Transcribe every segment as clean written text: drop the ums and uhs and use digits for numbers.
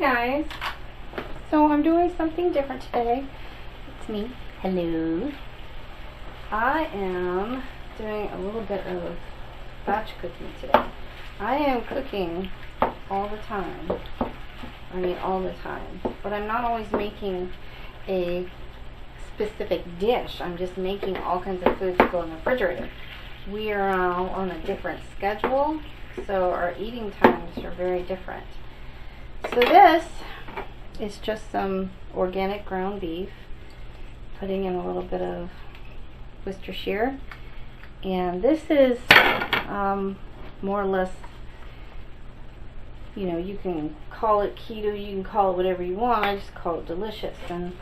guys, so I'm doing something different today. It's me. Hello. I am doing a little bit of batch cooking today. I am cooking all the time. I mean all the time. But I'm not always making a specific dish. I'm just making all kinds of food to go in the refrigerator. We are on a different schedule, so our eating times are very different. So this is just some organic ground beef, putting in a little bit of Worcestershire, and this is more or less, you know, you can call it keto, you can call it whatever you want. I just call it delicious, and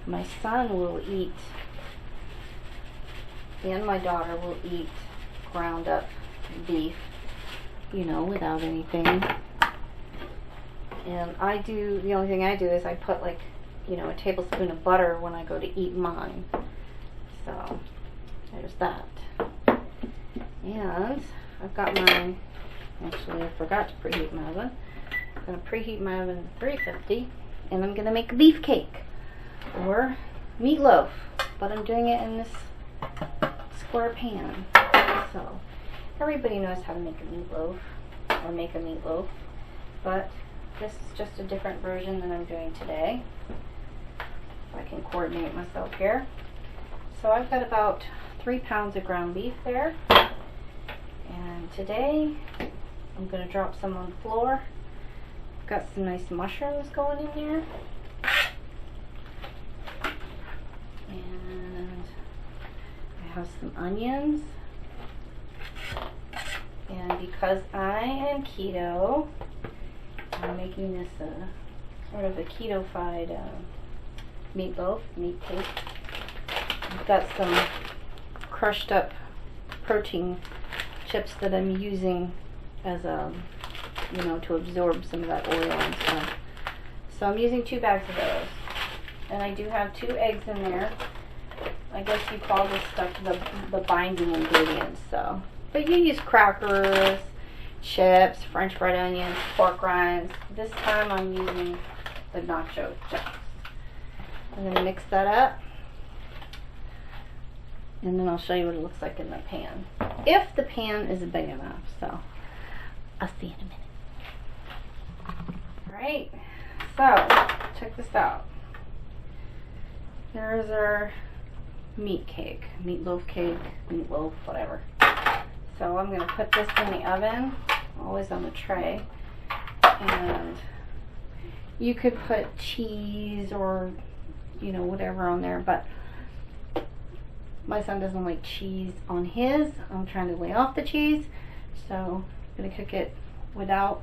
my son will eat, and my daughter will eat ground up beef, you know, without anything. And I do, the only thing I do is I put, like, you know, a tablespoon of butter when I go to eat mine. So there's that. And I've got my, actually I forgot to preheat my oven. I'm going to preheat my oven to 350, and I'm going to make a beef cake or meatloaf, but I'm doing it in this square pan. So everybody knows how to make a meatloaf or make a meatloaf, but this is just a different version than I'm doing today. If I can coordinate myself here. So I've got about 3 pounds of ground beef there. And today I'm going to drop some on the floor. I've got some nice mushrooms going in there. And I have some onions. And because I am keto, I'm making this sort of a keto-fied meatloaf, meat cake. I've got some crushed up protein chips that I'm using as a, you know, to absorb some of that oil and stuff. So I'm using 2 bags of those. And I do have 2 eggs in there. I guess you call this stuff the binding ingredients, so. But you use crackers, chips, French fried onions, pork rinds. This time I'm using the nacho chips. I'm going to mix that up, and then I'll show you what it looks like in the pan. If the pan is big enough, so I'll see you in a minute. Alright, so check this out. There's our meat cake, meatloaf cake, meatloaf, whatever. So I'm going to put this in the oven, always on the tray, and you could put cheese or, you know, whatever on there, but my son doesn't like cheese on his. I'm trying to lay off the cheese, so I'm going to cook it without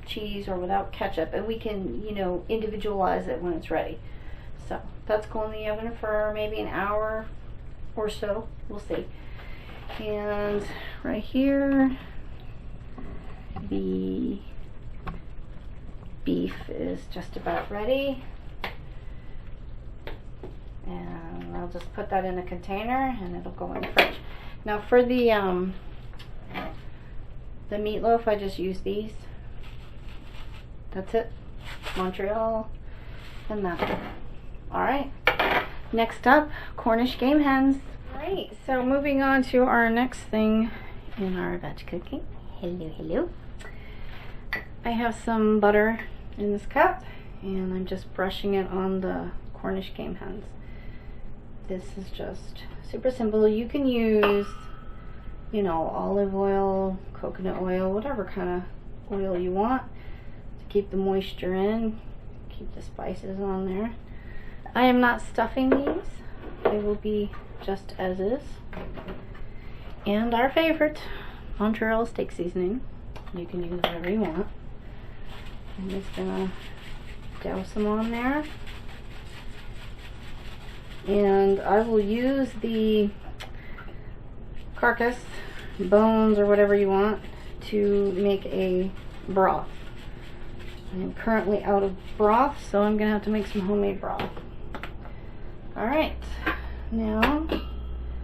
cheese or without ketchup, and we can, you know, individualize it when it's ready. So that's going in the oven for maybe an hour or so, we'll see. And right here, the beef is just about ready. And I'll just put that in a container and it'll go in the fridge. Now for the meatloaf, I just use these. That's it. Montreal and that. Alright. Next up, Cornish game hens. Alright, so moving on to our next thing in our batch cooking. Hello, hello. I have some butter in this cup, and I'm just brushing it on the Cornish game hens. This is just super simple. You can use, you know, olive oil, coconut oil, whatever kind of oil you want to keep the moisture in, keep the spices on there. I am not stuffing these. They will be just as is. And our favorite, Montreal steak seasoning. You can use whatever you want. I'm just gonna douse them on there. And I will use the carcass, bones, or whatever you want to make a broth. I'm currently out of broth, so I'm gonna have to make some homemade broth. Alright, now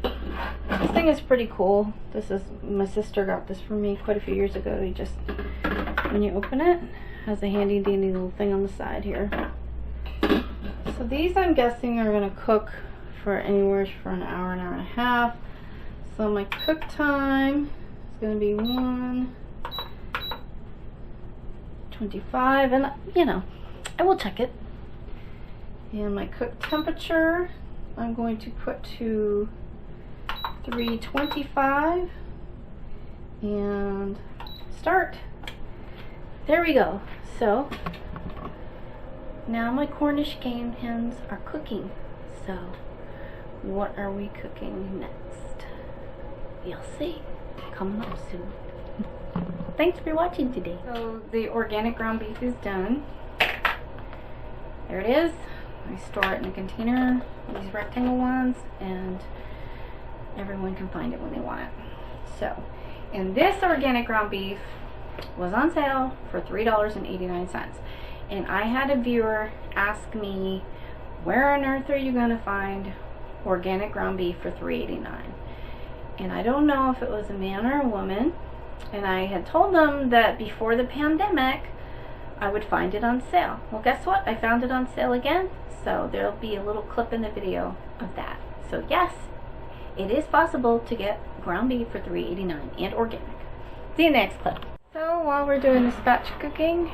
this thing is pretty cool. This is, my sister got this for me quite a few years ago. You just, when you open it, has a handy dandy little thing on the side here. So these, I'm guessing, are going to cook for anywhere for an hour and a half. So my cook time is going to be 1:25, and you know, I will check it. And my cook temperature, I'm going to put to 325 and start. There we go. So now my Cornish game hens are cooking. So what are we cooking next? You'll see. Coming up soon. Thanks for watching today. So the organic ground beef is done. There it is. I store it in a container, these rectangle ones, and everyone can find it when they want it. So, and this organic ground beef was on sale for $3.89. And I had a viewer ask me, where on earth are you going to find organic ground beef for $3.89? And I don't know if it was a man or a woman. And I had told them that before the pandemic, I would find it on sale. Well, guess what? I found it on sale again. So there'll be a little clip in the video of that. So yes, it is possible to get ground beef for $3.89 and organic. See you next clip. So while we're doing this batch cooking,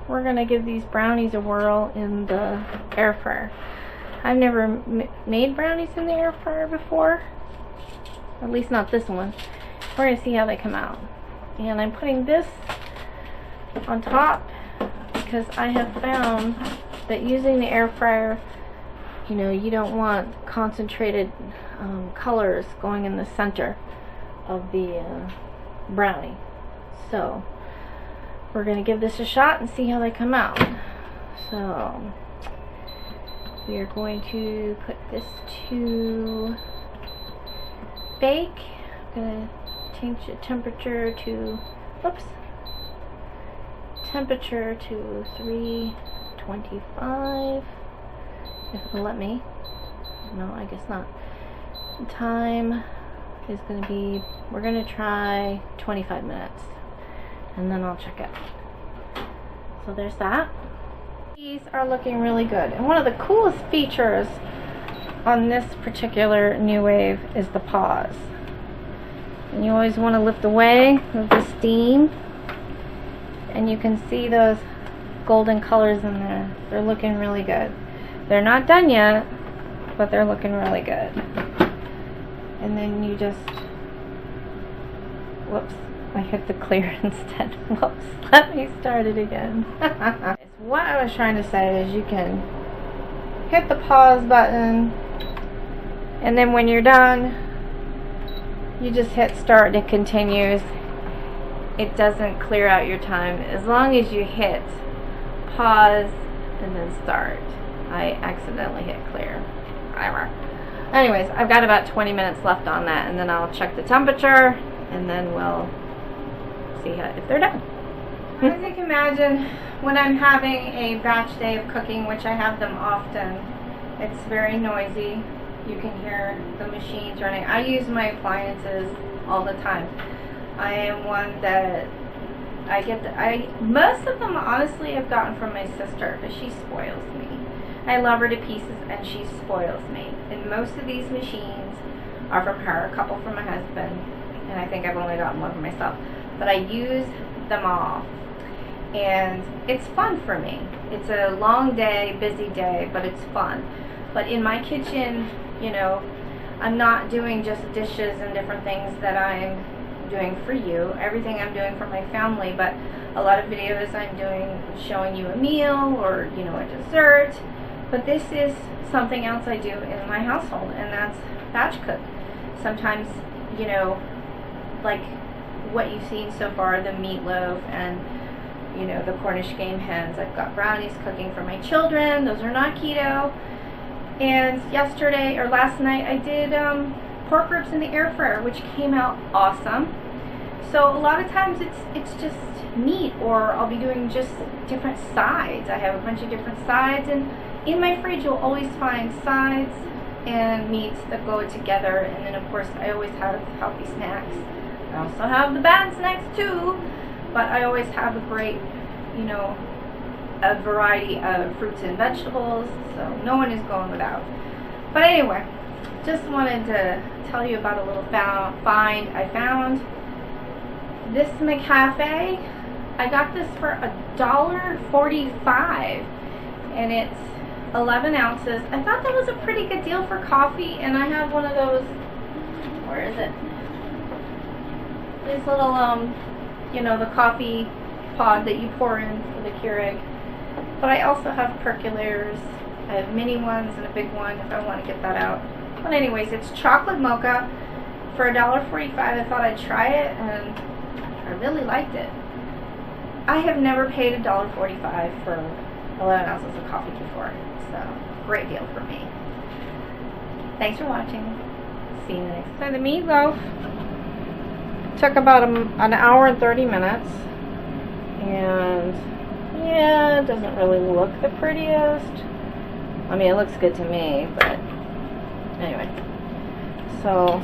we're going to give these brownies a whirl in the air fryer. I've never made brownies in the air fryer before. At least not this one. We're going to see how they come out. And I'm putting this on top because I have found that using the air fryer, you know, you don't want concentrated colors going in the center of the brownie. So we're going to give this a shot and see how they come out. So we are going to put this to bake. I'm going to change the temperature to, whoops, temperature to 325, if it'll let me. No, I guess not. The time is going to be, we're going to try 25 minutes, and then I'll check it. So there's that. These are looking really good, and one of the coolest features on this particular New Wave is the pause. And you always want to lift away with the steam, and you can see those golden colors in there. They're looking really good. They're not done yet, but they're looking really good. And then you just, whoops, I hit the clear instead. Whoops, let me start it again. What I was trying to say is you can hit the pause button, and then when you're done, you just hit start and it continues. It doesn't clear out your time as long as you hit pause and then start. I accidentally hit clear. Whatever. Anyways, I've got about 20 minutes left on that, and then I'll check the temperature, and then we'll see if they're done. As you can imagine, when I'm having a batch day of cooking, which I have them often, it's very noisy. You can hear the machines running. I use my appliances all the time. I am one that most of them honestly I've gotten from my sister, but she spoils me. I love her to pieces and she spoils me. And most of these machines are from her, a couple from my husband, and I think I've only gotten one for myself. But I use them all. And it's fun for me. It's a long day, busy day, but it's fun. But in my kitchen, you know, I'm not doing just dishes and different things that I'm doing for you. Everything I'm doing for my family, but a lot of videos I'm doing showing you a meal or, you know, a dessert. But this is something else I do in my household, and that's batch cook. Sometimes, you know, like what you've seen so far, the meatloaf and, you know, the Cornish game hens. I've got brownies cooking for my children. Those are not keto. And yesterday or last night I did pork ribs in the air fryer, which came out awesome. So a lot of times it's just meat, or I'll be doing just different sides. I have a bunch of different sides, and in my fridge you'll always find sides and meats that go together. And then of course I always have healthy snacks. I also have the bad snacks too, but I always have a great, you know, a variety of fruits and vegetables, so no one is going without. But anyway, just wanted to tell you about a little find I found. This McCafe, I got this for $1.45, and it's 11 ounces. I thought that was a pretty good deal for coffee, and I have one of those, where is it? These little, you know, the coffee pod that you pour in for the Keurig. But I also have percolators. I have mini ones and a big one if I want to get that out. But anyways, it's chocolate mocha for $1.45. I thought I'd try it, and I really liked it. I have never paid $1.45 for 11 ounces of coffee before, so great deal for me. Thanks for watching. See you next time. So the meatloaf took about an hour and 30 minutes, and yeah, it doesn't really look the prettiest. I mean, it looks good to me, but anyway. So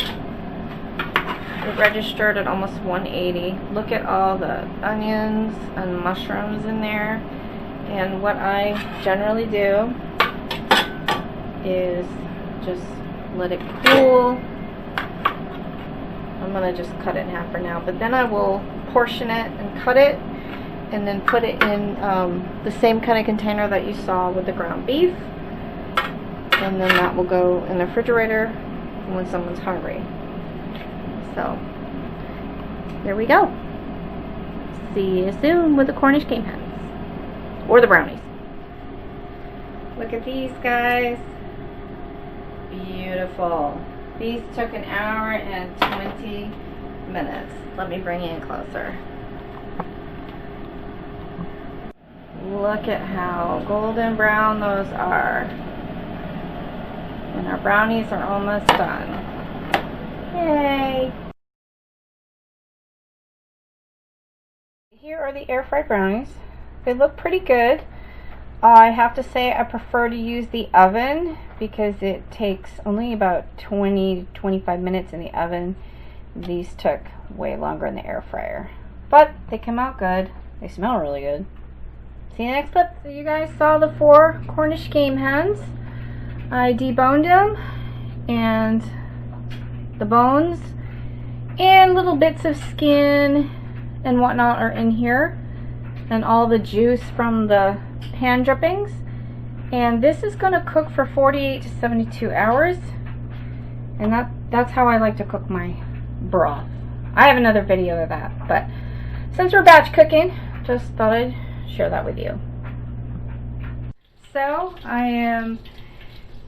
it registered at almost 180. Look at all the onions and mushrooms in there. And what I generally do is just let it cool. I'm going to just cut it in half for now, but then I will portion it and cut it and then put it in the same kind of container that you saw with the ground beef, and then that will go in the refrigerator when someone's hungry. So there we go. See you soon with the Cornish game hens or the brownies. Look at these guys. Beautiful. These took an hour and 20 minutes. Let me bring you in closer. Look at how golden brown those are. And our brownies are almost done. Yay! Here are the air fried brownies. They look pretty good. I have to say I prefer to use the oven because it takes only about 20-25 minutes in the oven. These took way longer in the air fryer. But they come out good. They smell really good. See you next clip. So you guys saw the 4 Cornish game hens. I deboned them, and the bones and little bits of skin and whatnot are in here, and all the juice from the pan drippings. And this is going to cook for 48 to 72 hours, and that's how I like to cook my broth. I have another video of that, but since we're batch cooking, just thought I'd share that with you. So I am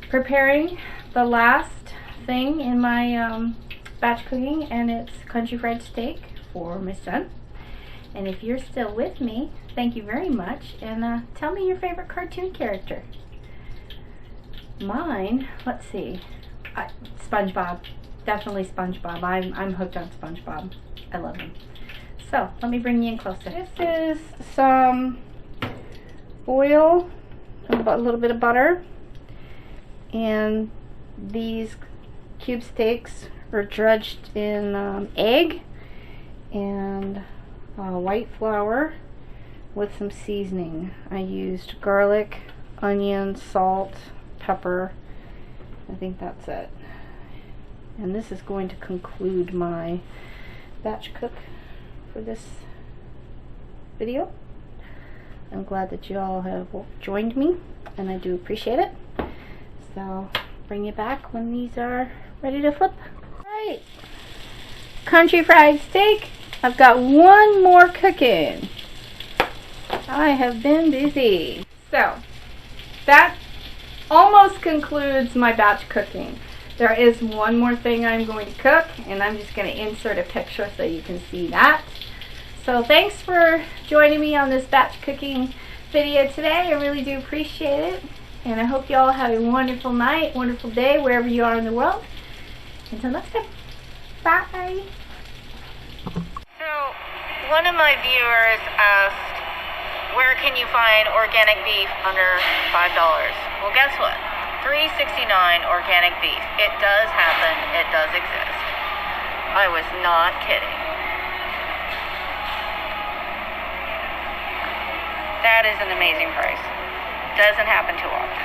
preparing the last thing in my batch cooking, and it's country fried steak for my son. And if you're still with me, thank you very much, and tell me your favorite cartoon character. Mine, let's see, SpongeBob. Definitely SpongeBob. I'm hooked on SpongeBob. I love him. So let me bring you in closer. This is some oil, a little bit of butter, and these cube steaks are dredged in egg and white flour with some seasoning. I used garlic, onion, salt, pepper. I think that's it. And this is going to conclude my batch cook for this video. I'm glad that you all have joined me, and I do appreciate it. So bring you back when these are ready to flip. Alright, country fried steak. I've got one more cooking. I have been busy. So that almost concludes my batch cooking. There is one more thing I'm going to cook, and I'm just going to insert a picture so you can see that. So thanks for joining me on this batch cooking video today. I really do appreciate it. And I hope you all have a wonderful night, wonderful day, wherever you are in the world. Until next time. Bye. So, one of my viewers asked, where can you find organic beef under $5? Well, guess what? $3.69 organic beef. It does happen. It does exist. I was not kidding. That is an amazing price. Doesn't happen too often.